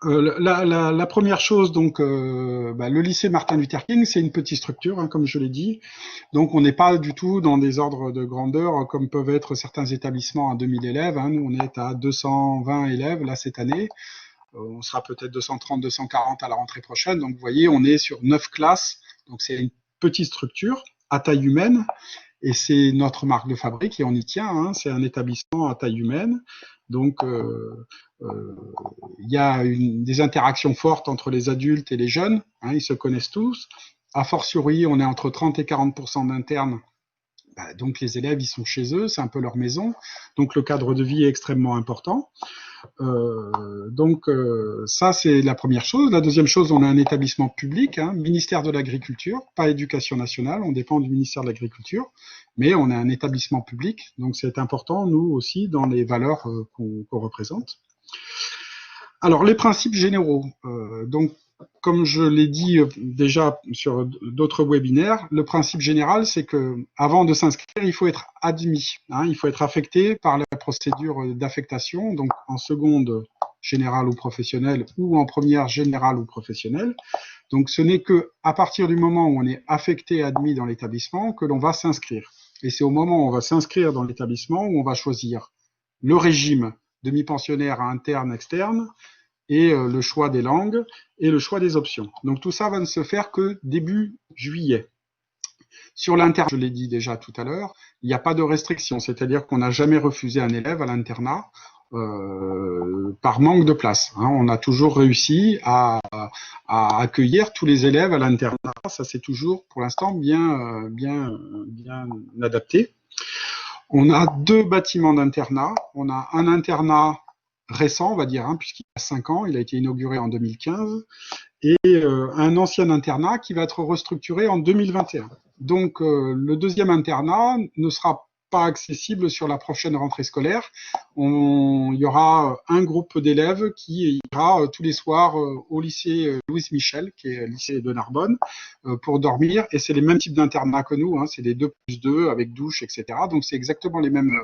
La première chose, donc, le lycée Martin Luther King, c'est une petite structure, hein, comme je l'ai dit. Donc, on n'est pas du tout dans des ordres de grandeur comme peuvent être certains établissements à 2000 élèves. Hein. Nous, on est à 220 élèves là cette année. On sera peut-être 230, 240 à la rentrée prochaine. Donc, vous voyez, on est sur 9 classes. Donc, c'est une petite structure à taille humaine. Et c'est notre marque de fabrique et on y tient. Hein. C'est un établissement à taille humaine. Donc, euh, il y a des interactions fortes entre les adultes et les jeunes. Hein, ils se connaissent tous. A fortiori, on est entre 30 et 40% d'internes. Donc, les élèves, ils sont chez eux. C'est un peu leur maison. Donc, le cadre de vie est extrêmement important. Ça, c'est la première chose. La deuxième chose, on a un établissement public, hein, ministère de l'Agriculture, pas éducation nationale, on dépend du ministère de l'Agriculture, mais on a un établissement public, donc c'est important, nous aussi, dans les valeurs qu'on représente. Alors, les principes généraux. Donc, comme je l'ai dit déjà sur d'autres webinaires, le principe général, c'est que avant de s'inscrire, il faut être admis. Hein, il faut être affecté par la procédure d'affectation, donc en seconde générale ou professionnelle ou en première générale ou professionnelle. Donc, ce n'est que à partir du moment où on est affecté et admis dans l'établissement que l'on va s'inscrire. Et c'est au moment où on va s'inscrire dans l'établissement où on va choisir le régime demi-pensionnaire à interne, externe, et le choix des langues et le choix des options. Donc tout ça va ne se faire que début juillet. Sur l'internat, je l'ai dit déjà tout à l'heure, il n'y a pas de restriction, c'est-à-dire qu'on n'a jamais refusé un élève à l'internat par manque de place. Hein. On a toujours réussi à accueillir tous les élèves à l'internat. Ça c'est toujours, pour l'instant, bien adapté. On a deux bâtiments d'internat. On a un internat récent, on va dire, hein, puisqu'il a 5 ans, il a été inauguré en 2015, et un ancien internat qui va être restructuré en 2021. Donc le deuxième internat ne sera pas accessible sur la prochaine rentrée scolaire. Il y aura un groupe d'élèves qui ira tous les soirs au lycée Louise Michel, qui est le lycée de Narbonne, pour dormir. Et c'est les mêmes types d'internats que nous, hein, c'est des 2+2 avec douche, etc. Donc c'est exactement les mêmes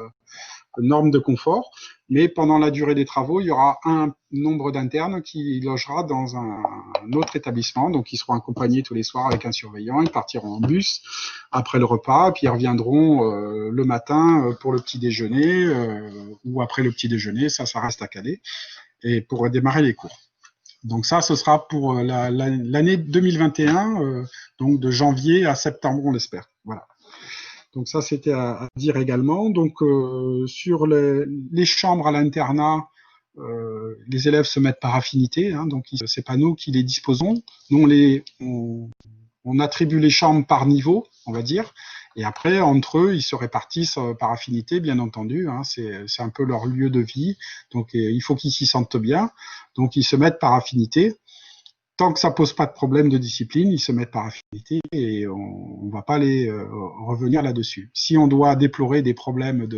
normes de confort, mais pendant la durée des travaux, il y aura un nombre d'internes qui logera dans un autre établissement, donc ils seront accompagnés tous les soirs avec un surveillant, ils partiront en bus après le repas, puis ils reviendront le matin pour le petit déjeuner ou après le petit déjeuner, ça reste à caler, et pour démarrer les cours. Donc ça, ce sera pour l'année 2021, donc de janvier à septembre, on l'espère. Voilà. Donc ça, c'était à dire également. Donc sur les chambres à l'internat, les élèves se mettent par affinité, hein, donc c'est pas nous qui les disposons. Nous, on attribue les chambres par niveau, on va dire, et après, entre eux, ils se répartissent par affinité, bien entendu. Hein, c'est un peu leur lieu de vie, donc il faut qu'ils s'y sentent bien. Donc ils se mettent par affinité. Tant que ça pose pas de problème de discipline, ils se mettent par affinité et on va pas les revenir là-dessus. Si on doit déplorer des problèmes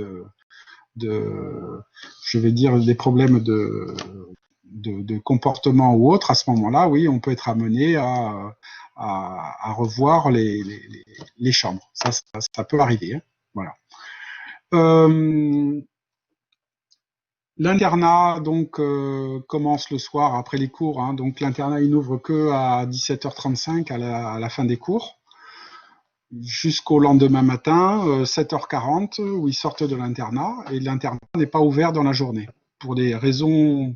je vais dire des problèmes de comportement ou autre, à ce moment-là, oui, on peut être amené à revoir les chambres. Ça peut arriver. Hein. Voilà. L'internat donc commence le soir après les cours. Hein, donc l'internat il n'ouvre que à 17h35 à la fin des cours, jusqu'au lendemain matin, 7h40 où ils sortent de l'internat et l'internat n'est pas ouvert dans la journée pour des raisons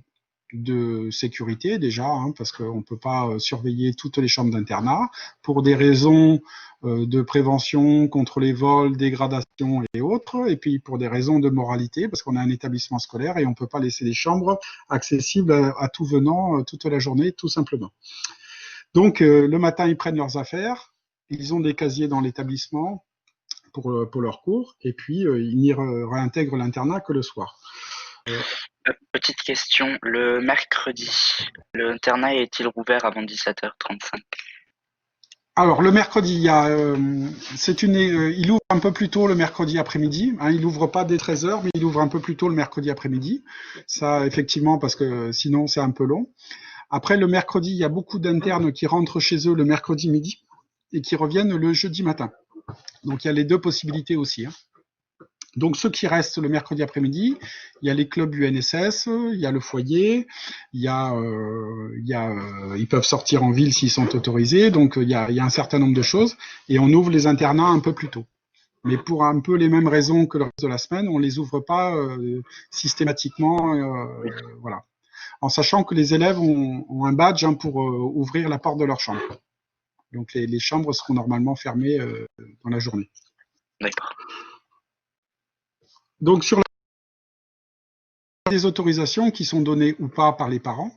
de sécurité déjà, hein, parce qu'on ne peut pas surveiller toutes les chambres d'internat, pour des raisons de prévention contre les vols, dégradations et autres, et puis pour des raisons de moralité, parce qu'on a un établissement scolaire et on ne peut pas laisser les chambres accessibles à tout venant toute la journée, tout simplement. Donc le matin, ils prennent leurs affaires, ils ont des casiers dans l'établissement pour leurs cours, et puis ils n'y réintègrent l'internat que le soir. Petite question, le mercredi, l'internat est-il rouvert avant 17h35? Alors le mercredi, il ouvre un peu plus tôt le mercredi après-midi. Hein, il ouvre pas dès 13h, mais il ouvre un peu plus tôt le mercredi après-midi. Ça, effectivement, parce que sinon c'est un peu long. Après le mercredi, il y a beaucoup d'internes qui rentrent chez eux le mercredi midi et qui reviennent le jeudi matin. Donc il y a les deux possibilités aussi. Hein. Donc, ceux qui restent le mercredi après-midi, il y a les clubs UNSS, il y a le foyer, ils peuvent sortir en ville s'ils sont autorisés. Donc, il y a un certain nombre de choses. Et on ouvre les internats un peu plus tôt. Mais pour un peu les mêmes raisons que le reste de la semaine, on les ouvre pas systématiquement, voilà. En sachant que les élèves ont un badge pour ouvrir la porte de leur chambre. Donc, les chambres seront normalement fermées dans la journée. D'accord. Donc, sur des autorisations qui sont données ou pas par les parents.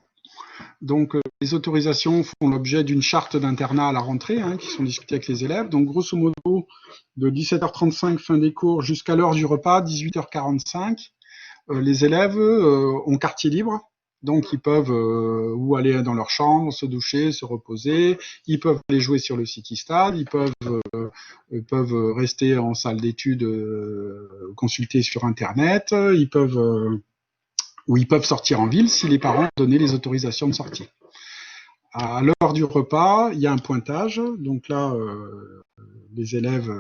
Donc, les autorisations font l'objet d'une charte d'internat à la rentrée, qui sont discutées avec les élèves. Donc, grosso modo, de 17h35, fin des cours, jusqu'à l'heure du repas, 18h45, les élèves ont quartier libre. Donc, ils peuvent ou aller dans leur chambre, se doucher, se reposer. Ils peuvent aller jouer sur le City-Stade. Ils peuvent rester en salle d'études, consulter sur Internet. Ils peuvent sortir en ville si les parents ont donné les autorisations de sortie. À l'heure du repas, il y a un pointage. Donc là, les élèves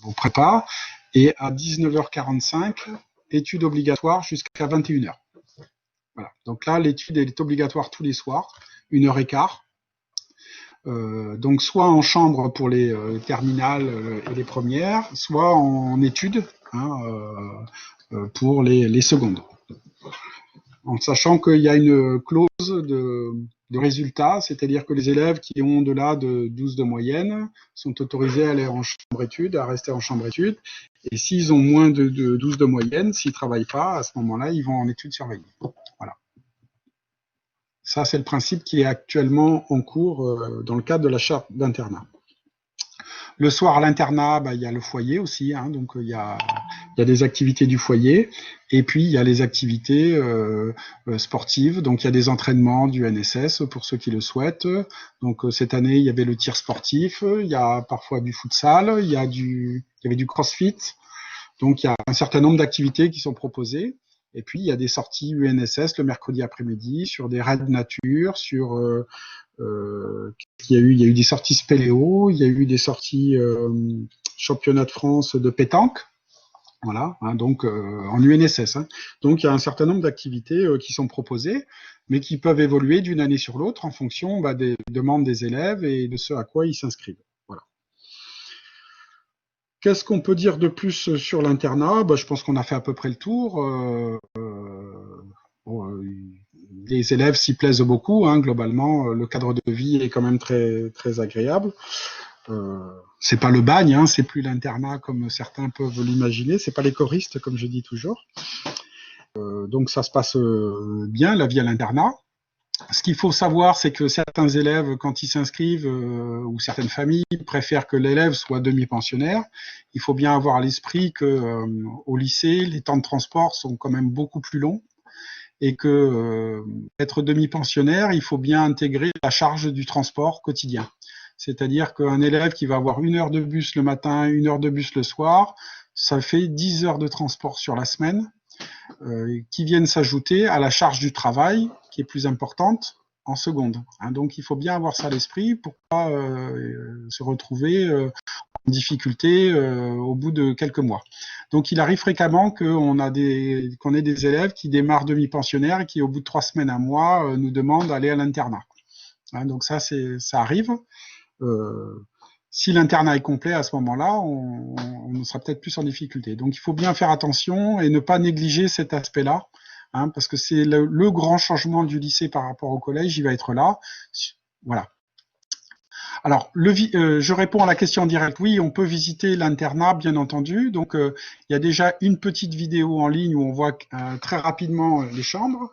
vous préparent. Et à 19h45, étude obligatoire jusqu'à 21h. Voilà. Donc là, l'étude est obligatoire tous les soirs, 1h15. Donc soit en chambre pour les terminales et les premières, soit en études pour les secondes. En sachant qu'il y a une clause de résultat, c'est-à-dire que les élèves qui ont au-delà de 12 de moyenne sont autorisés à aller en chambre-études, à rester en chambre-études. Et s'ils ont moins de 12 de moyenne, s'ils ne travaillent pas, à ce moment-là, ils vont en études surveillées. Voilà. Ça, c'est le principe qui est actuellement en cours dans le cadre de la charte d'internat. Le soir, à l'internat, il y a le foyer aussi, donc il y a des activités du foyer, et puis il y a les activités sportives, donc il y a des entraînements du NSS pour ceux qui le souhaitent. Donc cette année, il y avait le tir sportif, il y a parfois du futsal, il y avait du crossfit, donc il y a un certain nombre d'activités qui sont proposées. Et puis il y a des sorties UNSS le mercredi après-midi sur des raids nature, sur il y a eu des sorties spéléo, il y a eu des sorties championnat de France de pétanque, voilà, donc en UNSS. Donc il y a un certain nombre d'activités qui sont proposées, mais qui peuvent évoluer d'une année sur l'autre en fonction des demandes des élèves et de ce à quoi ils s'inscrivent. Voilà. Qu'est-ce qu'on peut dire de plus sur l'internat ? Je pense qu'on a fait à peu près le tour. Les élèves s'y plaisent beaucoup, globalement, le cadre de vie est quand même très, très agréable. C'est pas le bagne, c'est plus l'internat comme certains peuvent l'imaginer, c'est pas les choristes comme je dis toujours. Donc ça se passe bien, la vie à l'internat. Ce qu'il faut savoir, c'est que certains élèves, quand ils s'inscrivent, ou certaines familles préfèrent que l'élève soit demi-pensionnaire. Il faut bien avoir à l'esprit que au lycée, les temps de transport sont quand même beaucoup plus longs et que être demi-pensionnaire, il faut bien intégrer la charge du transport quotidien. C'est-à-dire qu'un élève qui va avoir 1 heure de bus le matin, 1 heure de bus le soir, ça fait 10 heures de transport sur la semaine qui viennent s'ajouter à la charge du travail qui est plus importante en seconde. Donc il faut bien avoir ça à l'esprit pour pas se retrouver en difficulté au bout de quelques mois. Donc il arrive fréquemment qu'on ait des élèves qui démarrent demi-pensionnaires et qui au bout de 3 semaines, 1 mois nous demandent d'aller à l'internat. Donc ça arrive. Si l'internat est complet à ce moment-là, on sera peut-être plus en difficulté. Donc il faut bien faire attention et ne pas négliger cet aspect-là, parce que c'est le grand changement du lycée par rapport au collège, il va être là. Voilà. Alors, je réponds à la question en direct. Oui, on peut visiter l'internat, bien entendu. Donc, il y a déjà une petite vidéo en ligne où on voit très rapidement les chambres.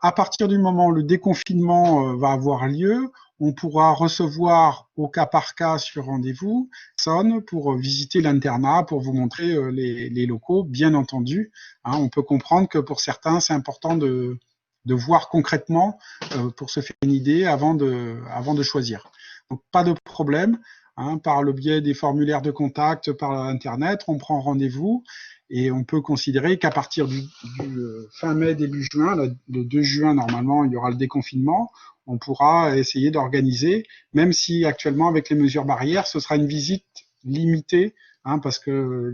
À partir du moment où le déconfinement va avoir lieu, on pourra recevoir au cas par cas sur rendez-vous personne pour visiter l'internat, pour vous montrer les locaux, bien entendu. On peut comprendre que pour certains, c'est important de voir concrètement pour se faire une idée avant de choisir. Donc, pas de problème, par le biais des formulaires de contact, par Internet, on prend rendez-vous. Et on peut considérer qu'à partir du fin mai, début juin, le 2 juin, normalement, il y aura le déconfinement, on pourra essayer d'organiser, même si actuellement, avec les mesures barrières, ce sera une visite limité, hein, parce que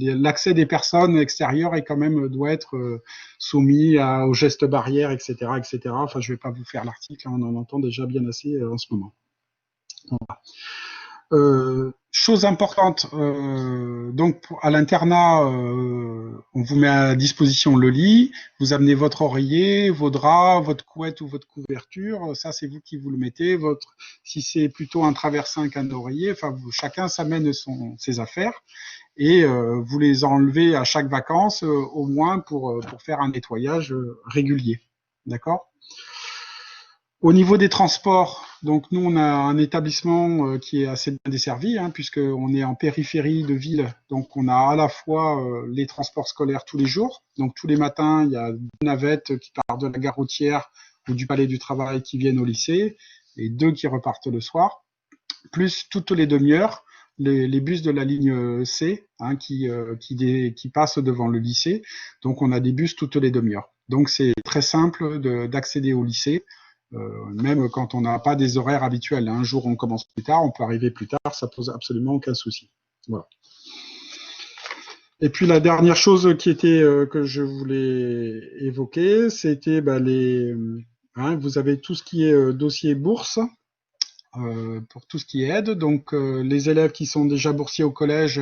l'accès des personnes extérieures est quand même doit être soumis aux gestes barrières, etc., etc. Enfin, je vais pas vous faire l'article, hein, on en entend déjà bien assez en ce moment. Voilà. Chose importante, donc à l'internat, on vous met à disposition le lit, vous amenez votre oreiller, vos draps, votre couette ou votre couverture, ça c'est vous qui vous le mettez, si c'est plutôt un traversin qu'un oreiller, enfin chacun s'amène ses affaires et vous les enlevez à chaque vacances au moins pour faire un nettoyage régulier, d'accord ? Au niveau des transports, donc nous on a un établissement qui est assez bien desservi, hein, puisqu'on est en périphérie de ville, donc on a à la fois les transports scolaires tous les jours, donc tous les matins il y a deux navettes qui partent de la gare routière ou du Palais du Travail qui viennent au lycée, et deux qui repartent le soir, plus toutes les demi-heures les bus de la ligne C, hein, qui passent devant le lycée, donc on a des bus toutes les demi-heures. Donc c'est très simple d'accéder au lycée. Même quand on n'a pas des horaires habituels. Un jour on commence plus tard, on peut arriver plus tard, ça pose absolument aucun souci. Voilà. Et puis la dernière chose que je voulais évoquer, c'était vous avez tout ce qui est dossier bourse pour tout ce qui est aide. Donc les élèves qui sont déjà boursiers au collège,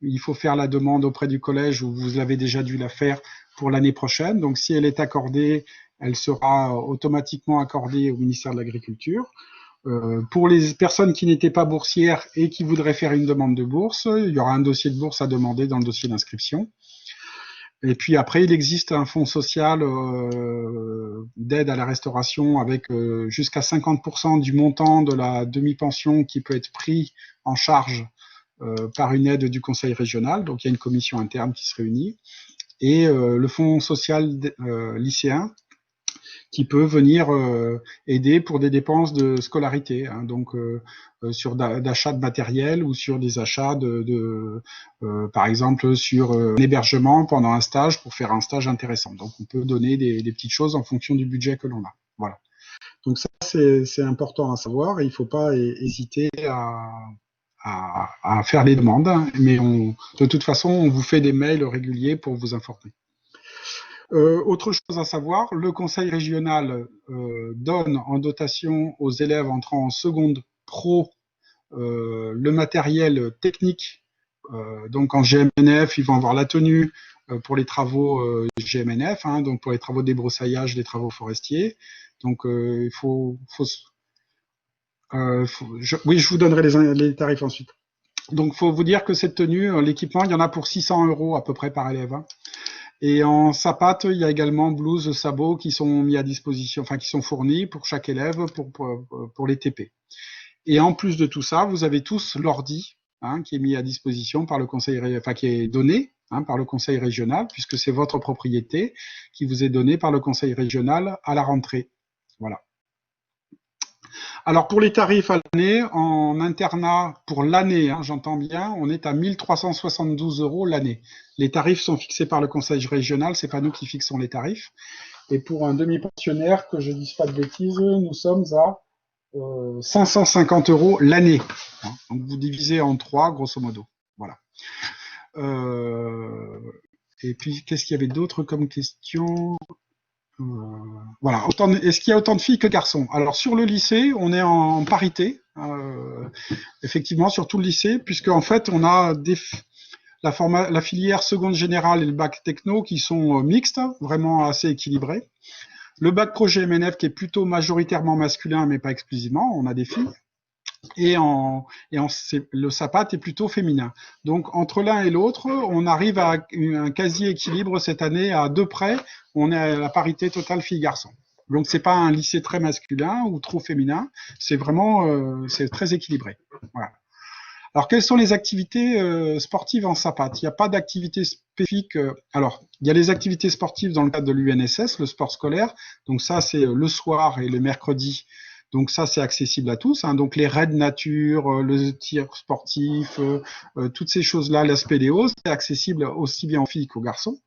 il faut faire la demande auprès du collège où vous avez déjà dû la faire pour l'année prochaine. Donc si elle est accordée, elle sera automatiquement accordée au ministère de l'Agriculture. Pour les personnes qui n'étaient pas boursières et qui voudraient faire une demande de bourse, il y aura un dossier de bourse à demander dans le dossier d'inscription. Et puis après, il existe un fonds social d'aide à la restauration avec jusqu'à 50% du montant de la demi-pension qui peut être pris en charge par une aide du conseil régional. Donc il y a une commission interne qui se réunit. Et le fonds social lycéen qui peut venir aider pour des dépenses de scolarité, hein, donc sur d'achat de matériel ou sur des achats par exemple sur un hébergement pendant un stage pour faire un stage intéressant. Donc on peut donner des petites choses en fonction du budget que l'on a. Voilà. Donc ça c'est important à savoir et il ne faut pas hésiter à faire les demandes, mais de toute façon on vous fait des mails réguliers pour vous informer. Autre chose à savoir, le conseil régional donne en dotation aux élèves entrant en seconde pro le matériel technique. Donc en GMNF, ils vont avoir la tenue pour les travaux GMNF, hein, donc pour les travaux de débroussaillage, les travaux forestiers. Donc il faut oui, je vous donnerai les tarifs ensuite. Donc il faut vous dire que cette tenue, l'équipement, il y en a pour 600 € à peu près par élève. Hein. Et en SAPAT, il y a également blouses, sabots qui sont mis à disposition, enfin qui sont fournis pour chaque élève pour les TP. Et en plus de tout ça, vous avez tous l'ordi hein, qui est mis à disposition par le conseil, enfin qui est donné hein, par le conseil régional, puisque c'est votre propriété qui vous est donnée par le conseil régional à la rentrée. Voilà. Alors pour les tarifs à l'année, en internat, pour l'année, hein, j'entends bien, on est à 1 372 € l'année. Les tarifs sont fixés par le conseil régional, c'est pas nous qui fixons les tarifs. Et pour un demi-pensionnaire, que je dise pas de bêtises, nous sommes à 550 € l'année. Hein, donc vous divisez en 3, grosso modo. Voilà. Et puis, qu'est-ce qu'il y avait d'autre comme question ? Voilà. Est-ce qu'il y a autant de filles que de garçons? Alors sur le lycée, on est en parité, effectivement sur tout le lycée, puisque en fait on a la filière seconde générale et le bac techno qui sont mixtes, vraiment assez équilibrés. Le bac pro GMNF qui est plutôt majoritairement masculin, mais pas exclusivement, on a des filles. Et le SAPAT est plutôt féminin. Donc entre l'un et l'autre, on arrive à un quasi-équilibre cette année à 2 près. On est à la parité totale filles-garçons. Donc c'est pas un lycée très masculin ou trop féminin. C'est vraiment c'est très équilibré. Voilà. Alors quelles sont les activités sportives en SAPAT? Il n'y a pas d'activité spécifique. Alors il y a les activités sportives dans le cadre de l'UNSS, le sport scolaire. Donc ça c'est le soir et le mercredi. Donc ça, c'est accessible à tous. Hein. Donc les raids nature, le tir sportif, toutes ces choses-là, la spéléo, c'est accessible aussi bien aux filles qu'aux garçons.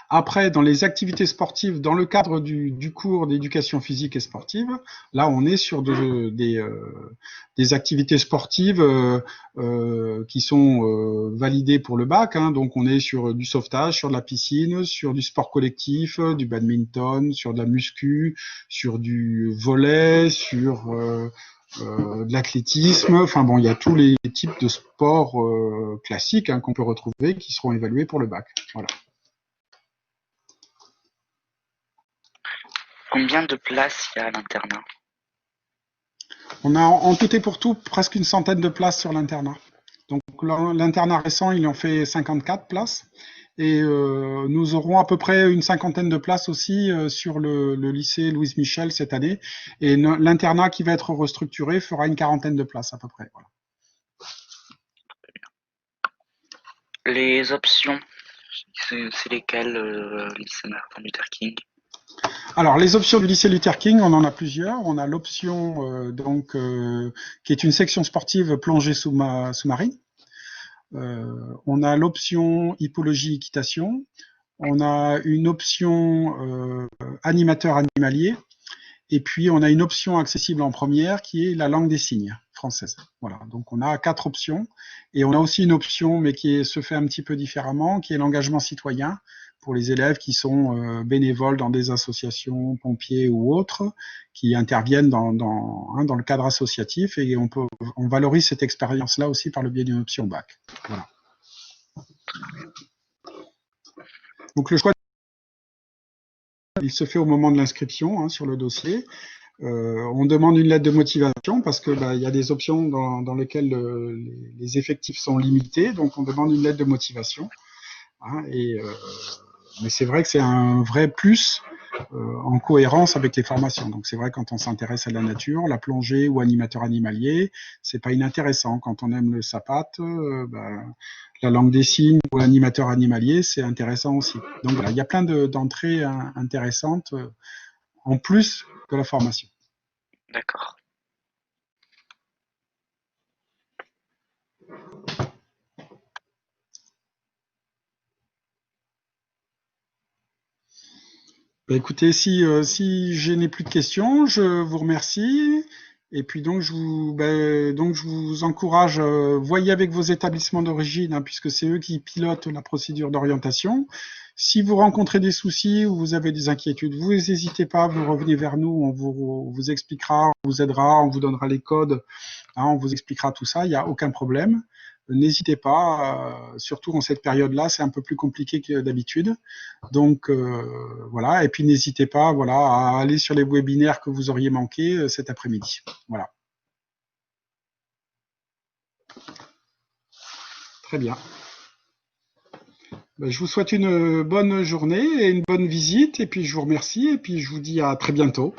Après, dans les activités sportives, dans le cadre du cours d'éducation physique et sportive, là, on est sur des activités sportives qui sont validées pour le bac. Hein. Donc, on est sur du sauvetage, sur de la piscine, sur du sport collectif, du badminton, sur de la muscu, sur du volley, sur de l'athlétisme. Enfin bon, il y a tous les types de sports classiques qu'on peut retrouver qui seront évalués pour le bac. Voilà. Combien de places il y a à l'internat? On a en tout et pour tout presque une centaine de places sur l'internat. Donc l'internat récent, il en fait 54 places. Et nous aurons à peu près une cinquantaine de places aussi sur le lycée Louise Michel cette année. Et l'internat qui va être restructuré fera une quarantaine de places à peu près. Voilà. Les options, c'est lesquelles, lycée Martin Luther King? Alors, les options du lycée Luther King, on en a plusieurs. On a l'option qui est une section sportive plongée sous-marine. On a l'option hippologie équitation. On a une option animateur animalier. Et puis, on a une option accessible en première qui est la langue des signes française. Voilà. Donc, on a 4 options. Et on a aussi une option, mais se fait un petit peu différemment, qui est l'engagement citoyen pour les élèves qui sont bénévoles dans des associations, pompiers ou autres, qui interviennent dans le cadre associatif. Et on valorise cette expérience-là aussi par le biais d'une option bac. Voilà. Donc, le choix, il se fait au moment de l'inscription sur le dossier. On demande une lettre de motivation parce que il y a des options dans lesquelles les effectifs sont limités, donc on demande une lettre de motivation. Mais c'est vrai que c'est un vrai plus en cohérence avec les formations. Donc c'est vrai quand on s'intéresse à la nature, la plongée ou animateur animalier, c'est pas inintéressant. Quand on aime le SAPAT, la langue des signes ou l'animateur animalier, c'est intéressant aussi. Donc voilà, il y a plein d'entrées intéressantes en plus de la formation. D'accord. Écoutez, si je n'ai plus de questions, je vous remercie. Et puis donc je vous encourage, voyez avec vos établissements d'origine, puisque c'est eux qui pilotent la procédure d'orientation. Si vous rencontrez des soucis ou vous avez des inquiétudes, vous n'hésitez pas, vous revenez vers nous, on vous expliquera, on vous aidera, on vous donnera les codes, on vous expliquera tout ça, il n'y a aucun problème. N'hésitez pas, surtout en cette période-là, c'est un peu plus compliqué que d'habitude. Donc voilà, et puis n'hésitez pas à aller sur les webinaires que vous auriez manqués cet après-midi. Voilà. Très bien. Je vous souhaite une bonne journée et une bonne visite, et puis je vous remercie, et puis je vous dis à très bientôt.